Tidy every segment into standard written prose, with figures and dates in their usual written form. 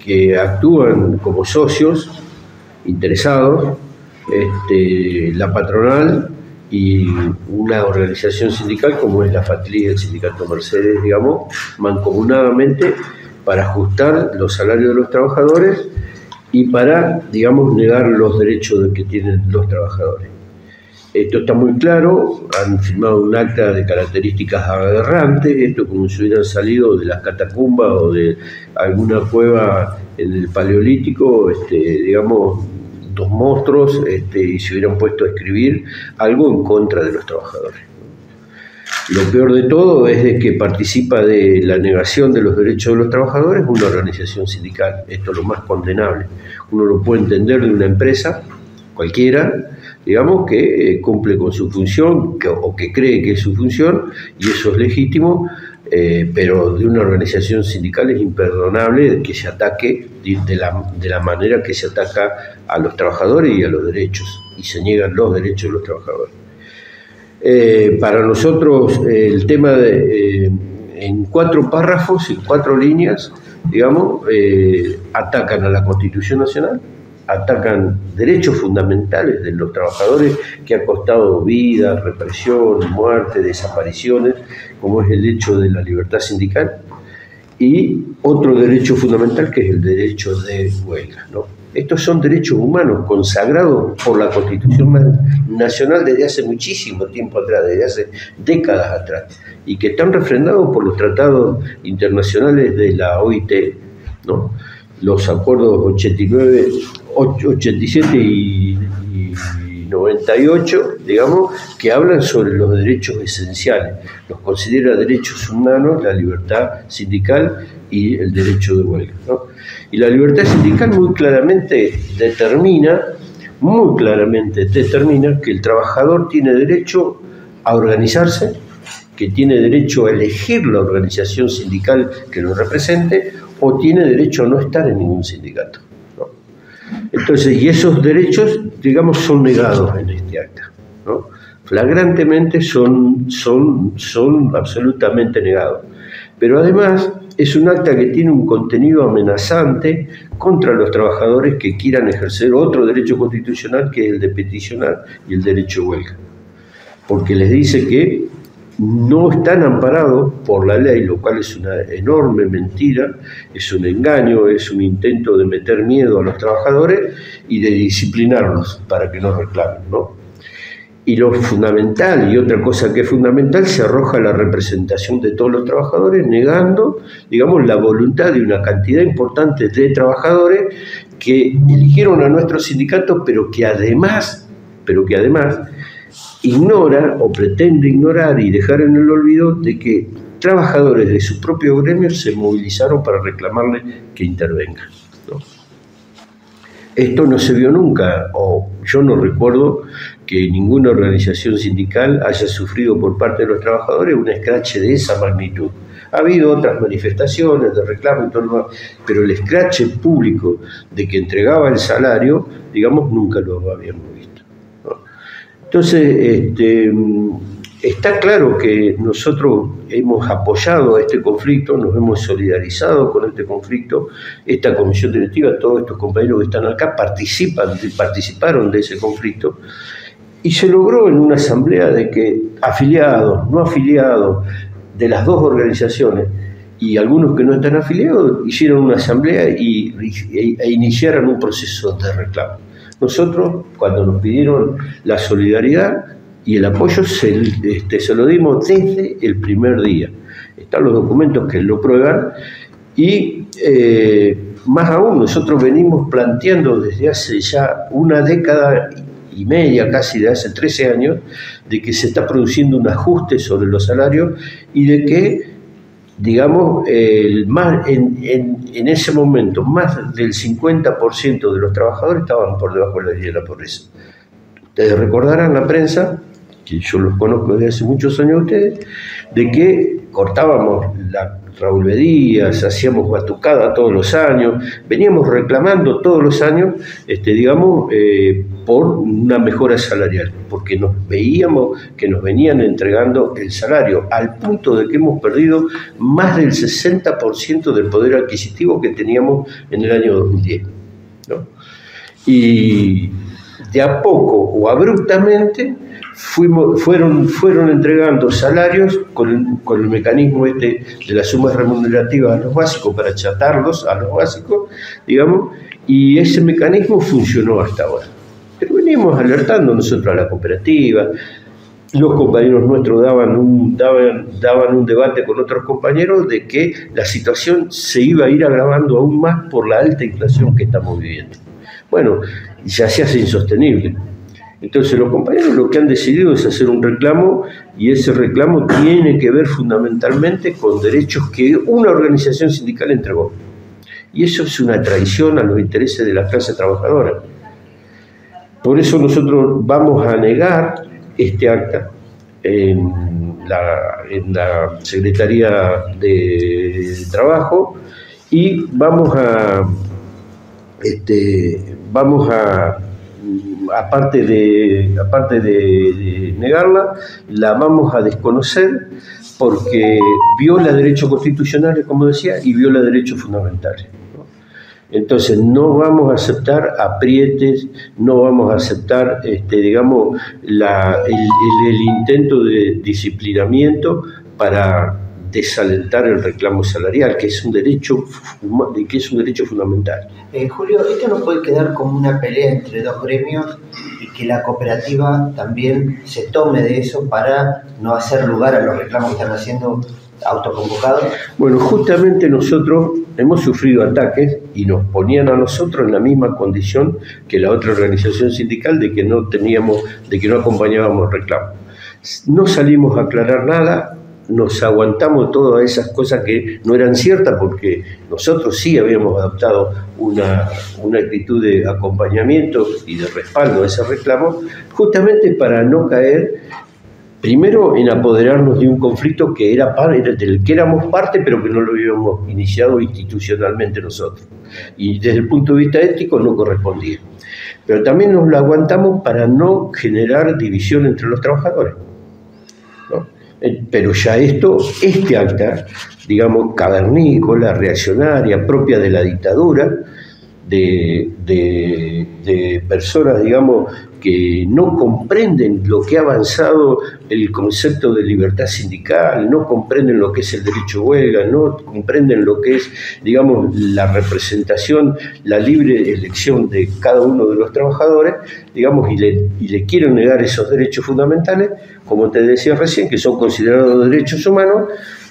que actúan como socios interesados, la patronal y una organización sindical como es la FATLI, el sindicato Mercedes, digamos, mancomunadamente para ajustar los salarios de los trabajadores y para, digamos, negar los derechos que tienen los trabajadores. Esto está muy claro, han firmado un acta de características aberrantes, esto como si hubieran salido de las catacumbas o de alguna cueva en el Paleolítico, digamos, dos monstruos, y se hubieran puesto a escribir algo en contra de los trabajadores. Lo peor de todo es de que participa de la negación de los derechos de los trabajadores una organización sindical. Esto es lo más condenable. Uno lo puede entender de una empresa cualquiera, digamos, que cumple con su función o que cree que es su función, y eso es legítimo, pero de una organización sindical es imperdonable que se ataque de la manera que se ataca a los trabajadores y a los derechos, y se niegan los derechos de los trabajadores. Para nosotros el tema en 4 párrafos, en 4 líneas, digamos, atacan a la Constitución Nacional, atacan derechos fundamentales de los trabajadores que ha costado vida, represión, muerte, desapariciones, como es el hecho de la libertad sindical, y otro derecho fundamental que es el derecho de huelga, ¿no? Estos son derechos humanos consagrados por la Constitución Nacional desde hace muchísimo tiempo atrás, desde hace décadas atrás, y que están refrendados por los tratados internacionales de la OIT, ¿no? Los acuerdos 89, 87 y 98, digamos, que hablan sobre los derechos esenciales. Los considera derechos humanos la libertad sindical y el derecho de huelga, ¿no? Y la libertad sindical muy claramente determina que el trabajador tiene derecho a organizarse, que tiene derecho a elegir la organización sindical que lo represente, o tiene derecho a no estar en ningún sindicato, ¿no? Entonces, y esos derechos, digamos, son negados en este acta, ¿no? Flagrantemente son absolutamente negados. Pero además es un acta que tiene un contenido amenazante contra los trabajadores que quieran ejercer otro derecho constitucional, que es el de peticionar y el derecho de huelga. Porque les dice que no están amparados por la ley, lo cual es una enorme mentira, es un engaño, es un intento de meter miedo a los trabajadores y de disciplinarlos para que no reclamen, ¿no? Y lo fundamental, y otra cosa que es fundamental, se arroja la representación de todos los trabajadores, negando, digamos, la voluntad de una cantidad importante de trabajadores que eligieron a nuestro sindicato, pero que además ignora o pretende ignorar y dejar en el olvido de que trabajadores de su propio gremio se movilizaron para reclamarle que intervenga, ¿no? Esto no se vio nunca, o yo no recuerdo que ninguna organización sindical haya sufrido por parte de los trabajadores un escrache de esa magnitud. Ha habido otras manifestaciones de reclamo y todo lo demás, pero el escrache público de que entregaba el salario, digamos, nunca lo habíamos visto, ¿no? Entonces, está claro que nosotros hemos apoyado este conflicto, nos hemos solidarizado con este conflicto. Esta comisión directiva, todos estos compañeros que están acá participaron de ese conflicto, y se logró en una asamblea de que afiliados, no afiliados de las dos organizaciones y algunos que no están afiliados hicieron una asamblea e iniciaron un proceso de reclamo. Nosotros, cuando nos pidieron la solidaridad y el apoyo, se lo dimos desde el primer día. Están los documentos que lo prueban, y más aún, nosotros venimos planteando desde hace ya una década y media, casi de hace 13 años, de que se está produciendo un ajuste sobre los salarios y de que, digamos, en ese momento más del 50% de los trabajadores estaban por debajo de la línea de la pobreza. Ustedes recordarán la prensa que yo los conozco desde hace muchos años a ustedes, de que cortábamos la Raúl B. Díaz, hacíamos batucada todos los años, veníamos reclamando todos los años, por una mejora salarial, porque nos veíamos que nos venían entregando el salario, al punto de que hemos perdido más del 60% del poder adquisitivo que teníamos en el año 2010, ¿no? Y de a poco o abruptamente fueron entregando salarios con el mecanismo de las sumas remunerativas a los básicos para achatarlos a los básicos, digamos, y ese mecanismo funcionó hasta ahora. Pero venimos alertando nosotros a la cooperativa, los compañeros nuestros daban un debate con otros compañeros de que la situación se iba a ir agravando aún más por la alta inflación que estamos viviendo. Bueno, ya se hace insostenible. Entonces los compañeros lo que han decidido es hacer un reclamo, y ese reclamo tiene que ver fundamentalmente con derechos que una organización sindical entregó. Y eso es una traición a los intereses de la clase trabajadora. Por eso nosotros vamos a negar este acta en la Secretaría de Trabajo, y vamos a aparte de negarla, la vamos a desconocer porque viola derechos constitucionales, como decía, y viola derechos fundamentales, ¿no? Entonces no vamos a aceptar aprietes, no vamos a aceptar, el intento de disciplinamiento para desalentar el reclamo salarial, que es un derecho fundamental. Julio, esto no puede quedar como una pelea entre dos gremios, y que la cooperativa también se tome de eso para no hacer lugar a los reclamos que están haciendo autoconvocados. Bueno, justamente nosotros hemos sufrido ataques y nos ponían a nosotros en la misma condición que la otra organización sindical de que no acompañábamos el reclamo. No salimos a aclarar nada, nos aguantamos todas esas cosas que no eran ciertas, porque nosotros sí habíamos adoptado una actitud de acompañamiento y de respaldo a ese reclamo, justamente para no caer primero en apoderarnos de un conflicto que del que éramos parte, pero que no lo habíamos iniciado institucionalmente nosotros, y desde el punto de vista ético no correspondía. Pero también nos lo aguantamos para no generar división entre los trabajadores, ¿no? Pero ya este acta, digamos, cavernícola, reaccionaria, propia de la dictadura, de personas, digamos, que no comprenden lo que ha avanzado el concepto de libertad sindical, no comprenden lo que es el derecho a huelga, no comprenden lo que es, digamos, la representación, la libre elección de cada uno de los trabajadores, digamos, y le quieren negar esos derechos fundamentales, como te decía recién, que son considerados derechos humanos.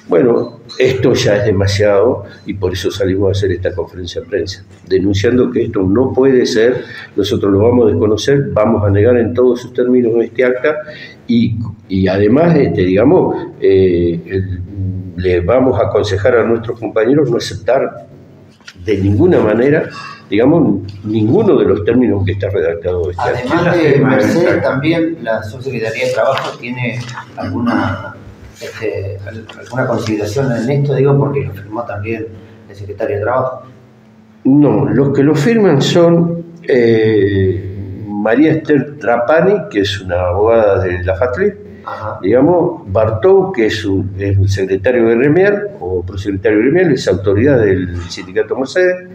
Bueno, esto ya es demasiado, y por eso salimos a hacer esta conferencia de prensa, denunciando que esto no puede ser. Nosotros lo vamos a desconocer, vamos a negar en todos sus términos este acta, y además, le vamos a aconsejar a nuestros compañeros no aceptar de ninguna manera, digamos, ninguno de los términos que está redactado este acta. Además de Mercedes, también la Subsecretaría de Trabajo tiene alguna consideración en esto, digo, porque lo firmó también el secretario de Trabajo. No, los que lo firman son María Esther Trapani, que es una abogada de la FATLI, digamos, Bartou, que es el secretario gremial o prosecretario gremial, es autoridad del sindicato Mercedes,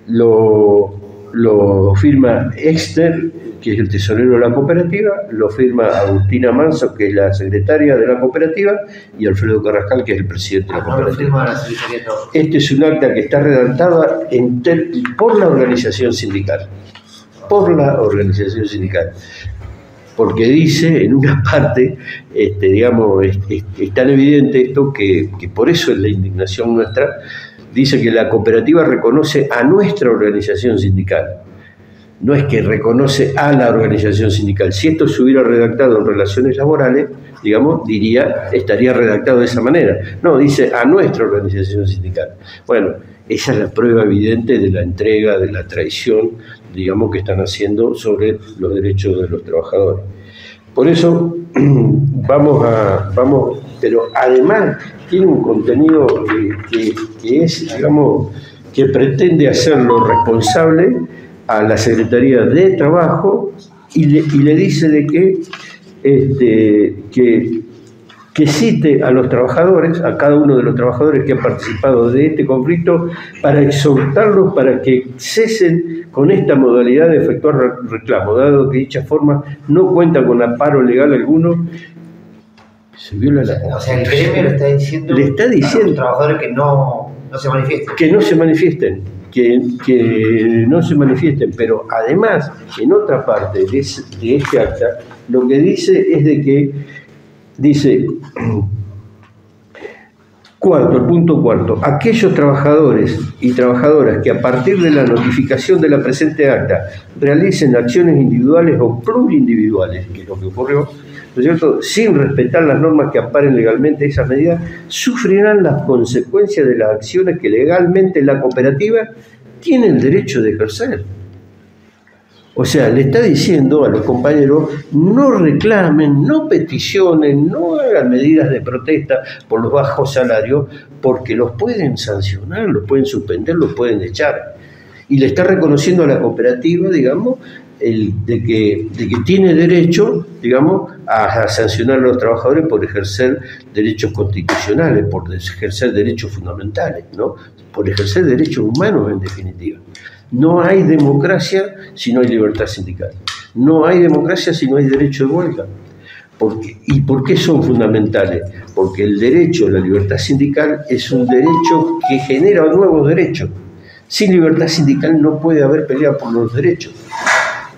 lo firma Exter, que es el tesorero de la cooperativa, lo firma Agustina Manso, que es la secretaria de la cooperativa, y Alfredo Carrascal, que es el presidente de la cooperativa. Este es un acta que está redactada por la organización sindical. Porque dice en una parte, digamos, es tan evidente esto que por eso es la indignación nuestra. Dice que la cooperativa reconoce a nuestra organización sindical. No es que reconoce a la organización sindical. Si esto se hubiera redactado en relaciones laborales, digamos, estaría redactado de esa manera. No, dice a nuestra organización sindical. Bueno, esa es la prueba evidente de la entrega, de la traición, digamos, que están haciendo sobre los derechos de los trabajadores. Por eso pero además tiene un contenido que es, digamos, que pretende hacerlo responsable a la Secretaría de Trabajo y le dice de que cite a los trabajadores, a cada uno de los trabajadores que han participado de este conflicto, para exhortarlos para que cesen con esta modalidad de efectuar reclamo, dado que dicha forma no cuenta con amparo legal alguno. Se viola la... O sea, el gremio le está diciendo a los trabajadores que no se manifiesten. Que no se manifiesten, que no se manifiesten, pero además, en otra parte de este acta, lo que dice es de que dice, el punto cuarto, aquellos trabajadores y trabajadoras que a partir de la notificación de la presente acta realicen acciones individuales o plurindividuales, que es lo que ocurrió, ¿no es cierto?, sin respetar las normas que amparen legalmente esas medidas, sufrirán las consecuencias de las acciones que legalmente la cooperativa tiene el derecho de ejercer. O sea, le está diciendo a los compañeros, no reclamen, no peticionen, no hagan medidas de protesta por los bajos salarios, porque los pueden sancionar, los pueden suspender, los pueden echar. Y le está reconociendo a la cooperativa, digamos, de que tiene derecho, digamos, a sancionar a los trabajadores por ejercer derechos constitucionales, por ejercer derechos fundamentales, ¿no? Por ejercer derechos humanos, en definitiva. No hay democracia si no hay libertad sindical. No hay democracia si no hay derecho de huelga. ¿Y por qué son fundamentales? Porque el derecho a la libertad sindical es un derecho que genera nuevos derechos. Sin libertad sindical no puede haber pelea por los derechos.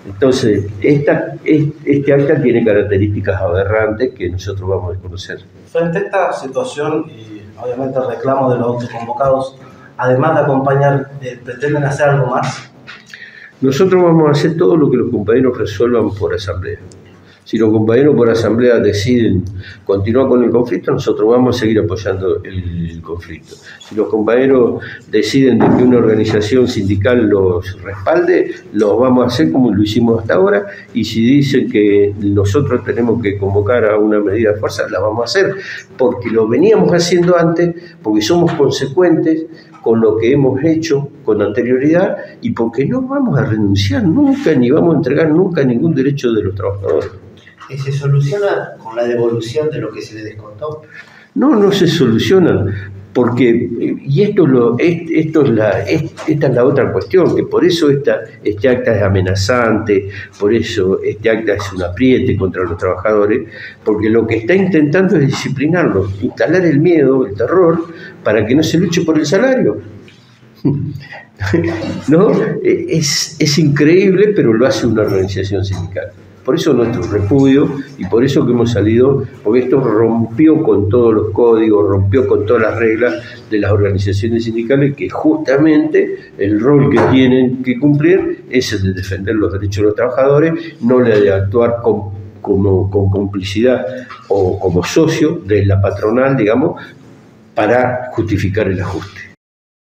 Entonces, este acta tiene características aberrantes que nosotros vamos a desconocer. Frente a esta situación y obviamente el reclamo de los autoconvocados, además de acompañar, ¿pretenden hacer algo más? Nosotros vamos a hacer todo lo que los compañeros resuelvan por asamblea. Si los compañeros por asamblea deciden continuar con el conflicto, nosotros vamos a seguir apoyando el conflicto. Si los compañeros deciden de que una organización sindical los respalde, los vamos a hacer como lo hicimos hasta ahora, y si dicen que nosotros tenemos que convocar a una medida de fuerza, la vamos a hacer, porque lo veníamos haciendo antes, porque somos consecuentes con lo que hemos hecho con anterioridad y porque no vamos a renunciar nunca ni vamos a entregar nunca ningún derecho de los trabajadores. ¿Y se soluciona con la devolución de lo que se le descontó? No se soluciona, porque, y esta es la otra cuestión, que por eso este acta es amenazante, por eso este acta es un apriete contra los trabajadores, porque lo que está intentando es disciplinarlos, instalar el miedo, el terror, para que no se luche por el salario. ¿No? Es increíble, pero lo hace una organización sindical. Por eso nuestro repudio y por eso que hemos salido, porque esto rompió con todos los códigos, rompió con todas las reglas de las organizaciones sindicales, que justamente el rol que tienen que cumplir es el de defender los derechos de los trabajadores, no la de actuar con complicidad o como socio de la patronal, digamos, para justificar el ajuste.